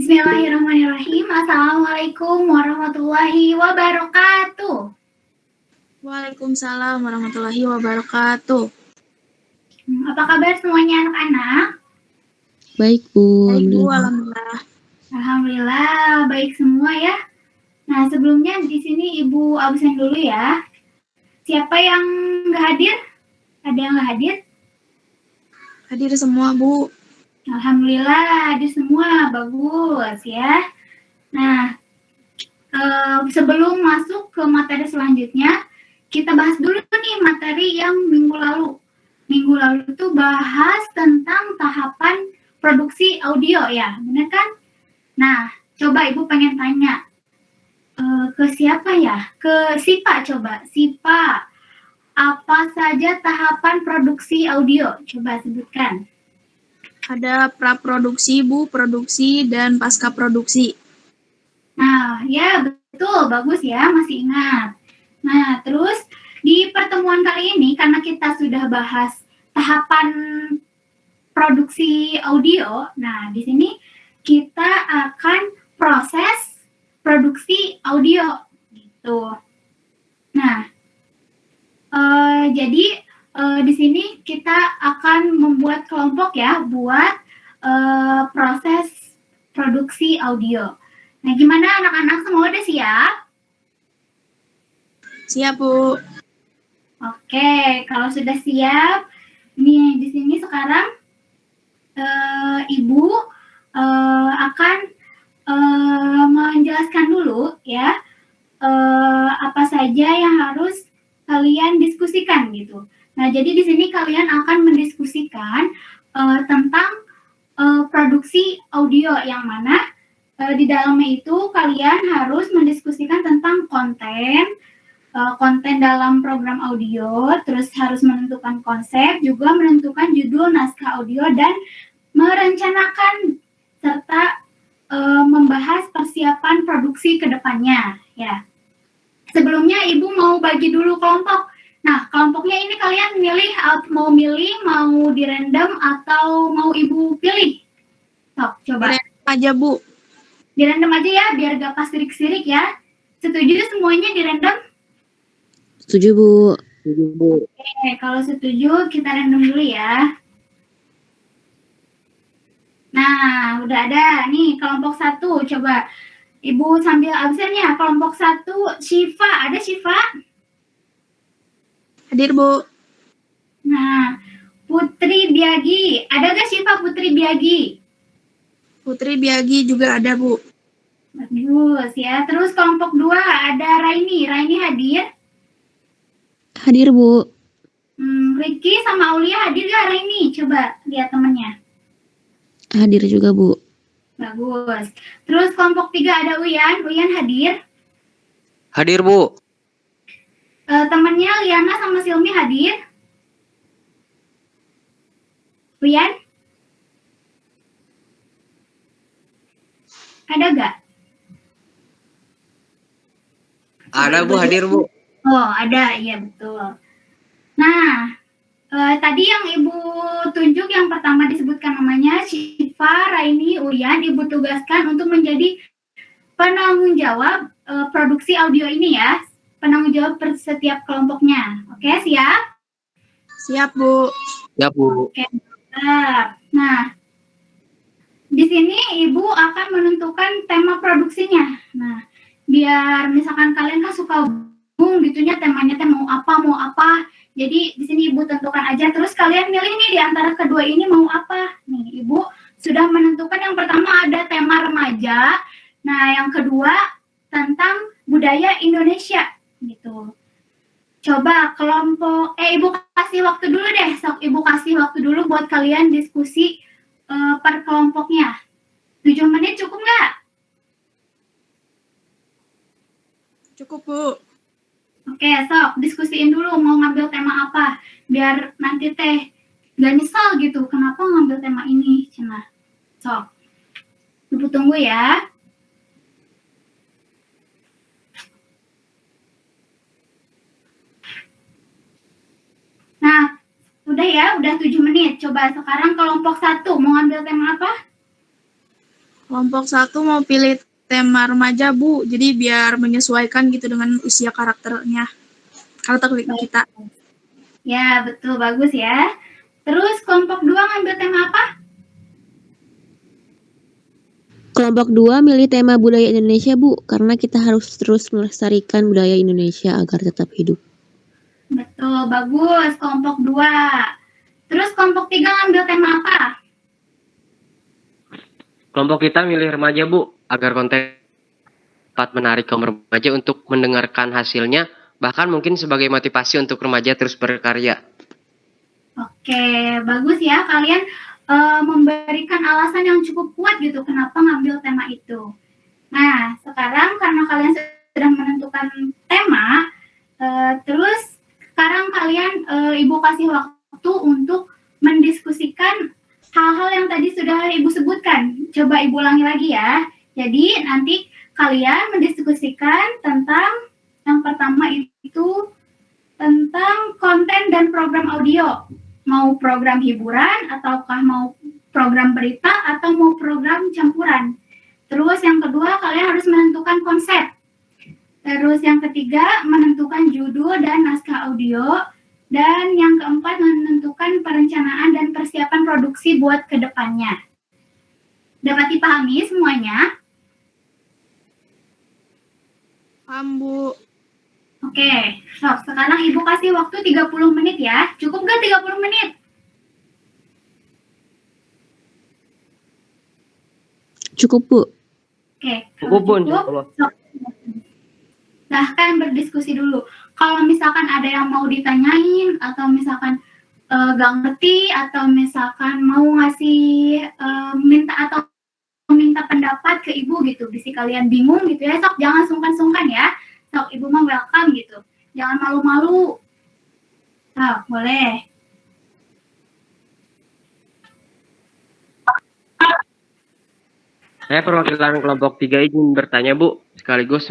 Bismillahirrahmanirrahim. Assalamualaikum warahmatullahi wabarakatuh. Waalaikumsalam warahmatullahi wabarakatuh. Apa kabar semuanya anak-anak? Baik, Bu. Baik, Bu. Alhamdulillah. Alhamdulillah, baik semua ya. Nah, sebelumnya di sini Ibu absen dulu ya. Siapa yang nggak hadir? Ada yang nggak hadir? Hadir semua, Bu. Alhamdulillah, hadir semua. Bagus ya. Nah, sebelum masuk ke materi selanjutnya, kita bahas dulu nih materi yang minggu lalu. Minggu lalu itu bahas tentang tahapan produksi audio ya, benar kan? Nah, coba Ibu pengen tanya ke siapa ya? Ke Sipa coba. Sipa, apa saja tahapan produksi audio? Coba sebutkan. Ada praproduksi, Bu, produksi, dan pasca produksi. Nah, ya betul, bagus ya, masih ingat. Nah, terus di pertemuan kali ini, karena kita sudah bahas tahapan produksi audio, nah di sini kita akan proses produksi audio, gitu. Nah, jadi di sini kita akan membuat kelompok ya, buat proses produksi audio. Nah, gimana anak-anak, semua udah siap? Siap, Bu. Oke, kalau sudah siap, nih di sini sekarang Ibu akan menjelaskan dulu ya apa saja yang harus kalian diskusikan gitu. Nah, jadi di sini kalian akan mendiskusikan tentang produksi audio yang mana di dalamnya itu kalian harus mendiskusikan tentang konten dalam program audio, terus harus menentukan konsep, juga menentukan judul naskah audio, dan merencanakan serta membahas persiapan produksi ke depannya ya. Sebelumnya Ibu mau bagi dulu kelompok. Nah, kelompoknya ini kalian mau di random atau mau Ibu pilih? Sok, coba. Dirandom aja, Bu. Di random aja ya, biar gak pas sirik-sirik ya. Setuju semuanya di random? Setuju, Bu. Oke, kalau setuju kita random dulu ya. Nah, udah ada nih kelompok 1. Coba Ibu sambil absen ya. Kelompok 1, Syifa. Ada Syifa? Hadir, Bu. Nah, Putri Biagi. Ada gak Syifa Putri Biagi? Putri Biagi juga ada, Bu. Bagus ya. Terus kelompok 2 ada Raini. Raini hadir? Hadir, Bu. Ricky sama Aulia hadir gak Raini? Coba lihat temennya. Hadir juga, Bu. Bagus. Terus kelompok 3 ada Uyan. Uyan hadir? Hadir, Bu. Temennya Liana sama Silmi hadir? Uyan? Ada gak? Ada, Bu. Hadir, Bu. Oh, ada. Iya, betul. Nah, tadi yang Ibu tunjuk yang pertama disebutkan namanya Syifa, Raini, Uyan. Ibu tugaskan untuk menjadi penanggung jawab produksi audio ini ya. Penanggung jawab per setiap kelompoknya. Oke, siap? Siap, Bu. Siap, Bu. Oke, nah, di sini Ibu akan menentukan tema produksinya. Nah, biar misalkan kalian kan suka bingung gitunya temanya mau apa. Jadi di sini Ibu tentukan aja, terus kalian milih nih di antara kedua ini mau apa. Nih, Ibu sudah menentukan yang pertama ada tema remaja. Nah, yang kedua tentang budaya Indonesia gitu. Coba kelompok Ibu kasih waktu dulu deh. Sok Ibu kasih waktu dulu buat kalian diskusi per kelompoknya. 7 menit cukup nggak? Cukup, Bu. Oke, sok diskusiin dulu mau ngambil tema apa. Biar nanti teh gak nyesal gitu. Kenapa ngambil tema ini? Cina. Sok. Ibu tunggu ya. Nah, udah ya, udah 7 menit. Coba sekarang kelompok 1 mau ngambil tema apa? Kelompok 1 mau pilih tema remaja, Bu. Jadi biar menyesuaikan gitu dengan usia karakternya. Karakter kita. Ya, betul. Bagus ya. Terus kelompok 2 ngambil tema apa? Kelompok 2 milih tema budaya Indonesia, Bu, karena kita harus terus melestarikan budaya Indonesia agar tetap hidup. Betul, bagus. Kelompok 2. Terus kelompok 3 ngambil tema apa? Kelompok kita milih remaja, Bu, agar konten dapat menarik kaum remaja untuk mendengarkan hasilnya, bahkan mungkin sebagai motivasi untuk remaja terus berkarya. Oke, bagus ya. Kalian memberikan alasan yang cukup kuat gitu kenapa ngambil tema itu. Nah, sekarang karena kalian sudah menentukan tema, terus sekarang kalian Ibu kasih waktu untuk mendiskusikan hal-hal yang tadi sudah Ibu sebutkan. Coba Ibu ulangi lagi ya. Jadi nanti kalian mendiskusikan tentang yang pertama itu tentang konten dan program audio. Mau program hiburan, ataukah mau program berita, atau mau program campuran. Terus yang kedua, kalian harus menentukan konsep. Terus yang ketiga, menentukan judul dan naskah audio. Dan yang keempat, menentukan perencanaan dan persiapan produksi buat kedepannya. Dapat dipahami semuanya? Paham, Bu. Oke, so, sekarang Ibu kasih waktu 30 menit ya. Cukup nggak 30 menit? Cukup, Bu. Oke, Cukup, Bu. cukup. Silahkan berdiskusi dulu. Kalau misalkan ada yang mau ditanyain, atau misalkan gak ngerti, atau misalkan mau ngasih minta pendapat ke Ibu gitu, bisa kalian bingung gitu ya, sok jangan sungkan-sungkan ya. Sok Ibu mah welcome gitu. Jangan malu-malu. Nah, boleh. Saya perwakilan kelompok 3 izin bertanya, Bu, sekaligus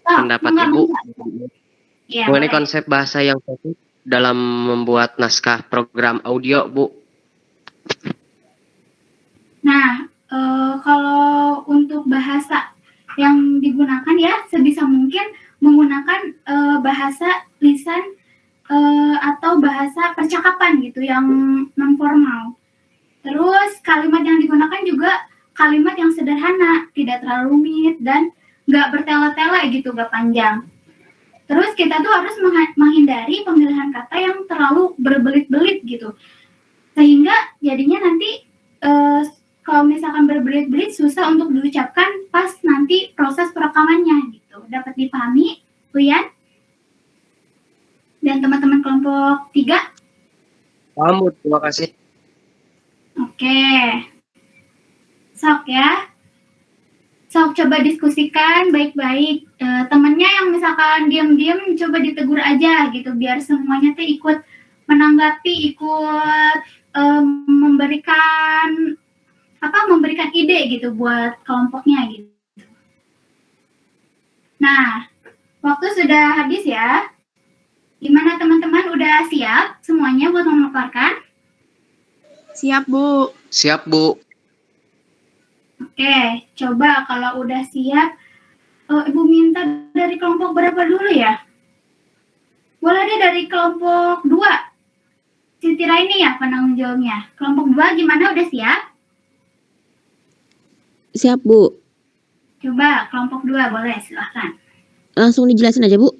pendapat Ibu Ya, mengenai boleh. konsep bahasa yang cocok dalam membuat naskah program audio, Bu. Nah, kalau untuk bahasa yang digunakan ya sebisa mungkin menggunakan bahasa lisan atau bahasa percakapan gitu yang non formal. Terus kalimat yang digunakan juga kalimat yang sederhana, tidak terlalu rumit dan nggak bertele-tele gitu, nggak panjang. Terus kita tuh harus menghindari pemilihan kata yang terlalu berbelit-belit gitu, sehingga jadinya nanti kalau misalkan berbelit-belit susah untuk diucapkan pas nanti proses perekamannya gitu. Dapat dipahami, Uyan? Dan teman-teman kelompok 3? Paham, Bu. Terima kasih. Oke. Sok ya. Sok coba diskusikan baik-baik. Temennya yang misalkan diam-diam coba ditegur aja gitu biar semuanya tuh ikut menanggapi, ikut memberikan ide gitu buat kelompoknya gitu. Nah, waktu sudah habis ya. Gimana teman-teman, udah siap semuanya buat memaparkan? Siap, Bu. Siap, Bu. Oke, coba kalau udah siap, Ibu minta dari kelompok berapa dulu ya? Boleh deh dari kelompok 2. Siti Raini ya penanggung jawabnya. Kelompok 2 gimana, udah siap? Siap, Bu. Coba kelompok 2 boleh, silahkan. Langsung dijelasin aja, Bu.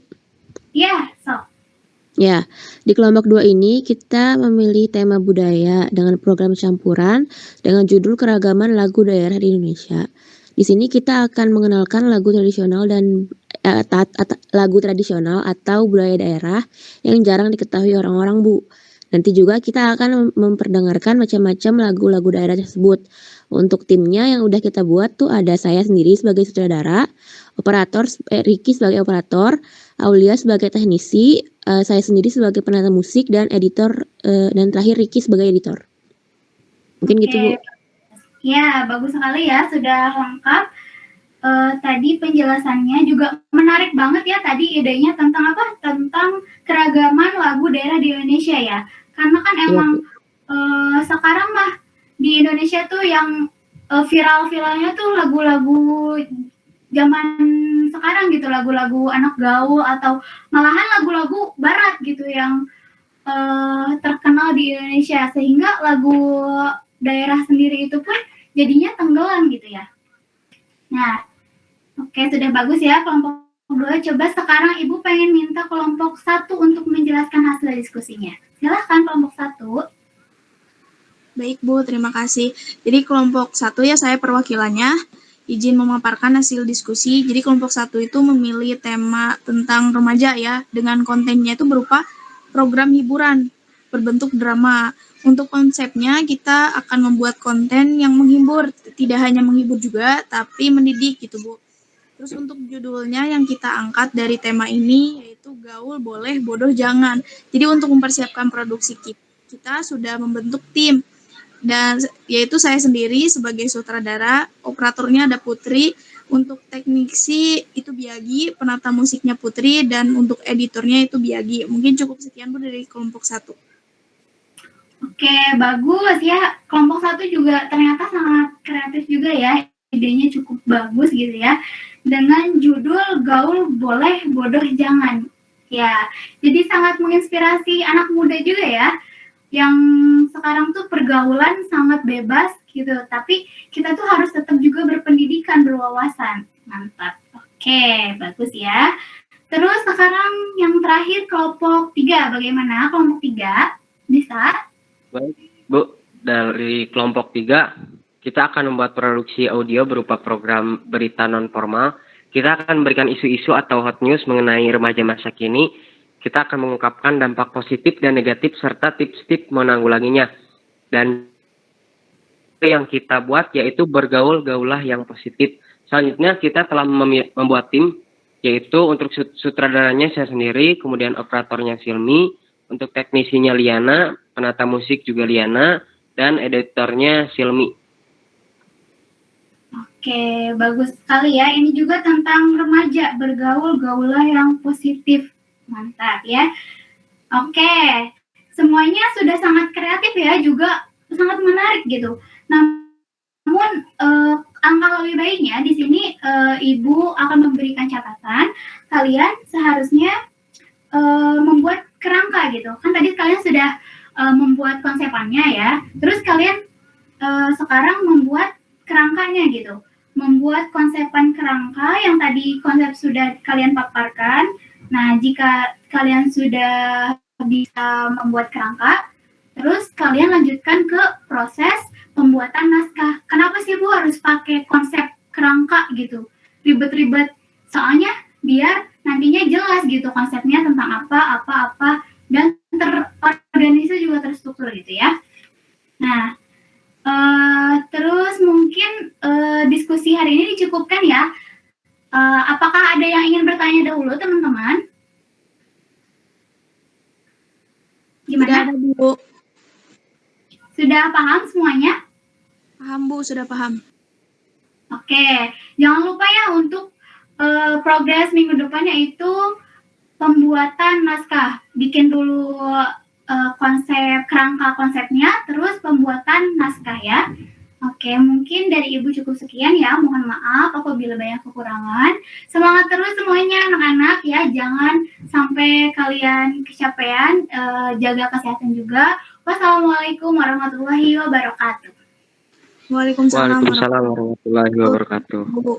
Iya, sok. Ya, di kelompok 2 ini kita memilih tema budaya dengan program campuran dengan judul keragaman lagu daerah di Indonesia. Di sini kita akan mengenalkan lagu tradisional dan lagu tradisional atau budaya daerah yang jarang diketahui orang-orang, Bu. Nanti juga kita akan memperdengarkan macam-macam lagu-lagu daerah tersebut. Untuk timnya yang udah kita buat tuh ada saya sendiri sebagai sutradara, operator Ricky sebagai operator, Aulia sebagai teknisi, saya sendiri sebagai penata musik dan editor, dan terakhir Ricky sebagai editor. Mungkin gitu, Bu. Ya, bagus sekali ya, sudah lengkap. Tadi penjelasannya juga menarik banget ya, tadi idenya tentang apa? Tentang keragaman lagu daerah di Indonesia ya. Karena kan emang sekarang mah di Indonesia tuh yang viral-viralnya tuh lagu-lagu zaman sekarang gitu, lagu-lagu anak gaul atau malahan lagu-lagu barat gitu yang terkenal di Indonesia, sehingga lagu daerah sendiri itu pun jadinya tenggelam gitu ya. Nah, oke, sudah bagus ya kelompok 2. Coba sekarang Ibu pengen minta kelompok 1 untuk menjelaskan hasil diskusinya. Silahkan kelompok 1. Baik Bu, terima kasih. Jadi kelompok 1 ya saya perwakilannya izin memaparkan hasil diskusi. Jadi kelompok 1 itu memilih tema tentang remaja ya, dengan kontennya itu berupa program hiburan berbentuk drama. Untuk konsepnya kita akan membuat konten yang menghibur, tidak hanya menghibur juga, tapi mendidik gitu Bu. Terus untuk judulnya yang kita angkat dari tema ini yaitu gaul boleh, bodoh jangan. Jadi untuk mempersiapkan produksi kita sudah membentuk tim. Dan yaitu saya sendiri sebagai sutradara, operatornya ada Putri, untuk teknisi itu Biagi, penata musiknya Putri, dan untuk editornya itu Biagi. Mungkin cukup sekian Bu dari kelompok 1. Oke, bagus ya. Kelompok 1 juga ternyata sangat kreatif juga ya. Idenya cukup bagus gitu ya. Dengan judul gaul boleh, bodoh jangan. Ya, jadi sangat menginspirasi anak muda juga ya. Yang sekarang tuh pergaulan sangat bebas gitu, tapi kita tuh harus tetap juga berpendidikan, berwawasan. Mantap. Oke, bagus ya. Terus sekarang yang terakhir kelompok 3, bagaimana kelompok 3? Bisa? Baik, Bu, dari kelompok 3, kita akan membuat produksi audio berupa program berita non-formal. Kita akan memberikan isu-isu atau hot news mengenai remaja masa kini. Kita akan mengungkapkan dampak positif dan negatif serta tips-tips menanggulanginya. Dan yang kita buat yaitu bergaul-gaulah yang positif. Selanjutnya kita telah membuat tim, yaitu untuk sutradaranya saya sendiri, kemudian operatornya Silmi, untuk teknisinya Liana, penata musik juga Liana, dan editornya Silmi. Oke, bagus sekali ya. Ini juga tentang remaja, bergaul-gaulah yang positif. Mantap ya. Oke, semuanya sudah sangat kreatif ya, juga sangat menarik gitu. Namun angka lebih baiknya di sini Ibu akan memberikan catatan. Kalian seharusnya membuat kerangka gitu. Kan tadi kalian sudah membuat konsepannya ya. Terus kalian sekarang membuat kerangkanya gitu. Membuat konsepan kerangka yang tadi konsep sudah kalian paparkan. Nah, jika kalian sudah bisa membuat kerangka, terus kalian lanjutkan ke proses pembuatan naskah. Kenapa sih Bu harus pakai konsep kerangka gitu? Ribet-ribet. Soalnya biar nantinya jelas gitu konsepnya tentang apa, dan terorganisasi juga terstruktur gitu ya. Nah, terus mungkin diskusi hari ini dicukupkan ya. Apakah ada yang ingin bertanya dahulu, teman-teman? Gimana? Sudah ada Bu. Sudah paham semuanya? Paham Bu, sudah paham. Oke, jangan lupa ya untuk progres minggu depan yaitu pembuatan naskah. Bikin dulu konsep kerangka konsepnya, terus pembuatan naskah ya. Oke, mungkin dari Ibu cukup sekian ya. Mohon maaf apabila banyak kekurangan. Semangat terus semuanya anak-anak ya. Jangan sampai kalian kecapean. Jaga kesehatan juga. Wassalamualaikum warahmatullahi wabarakatuh. Waalaikumsalam Waalaikumsalam warahmatullahi wabarakatuh. Bu.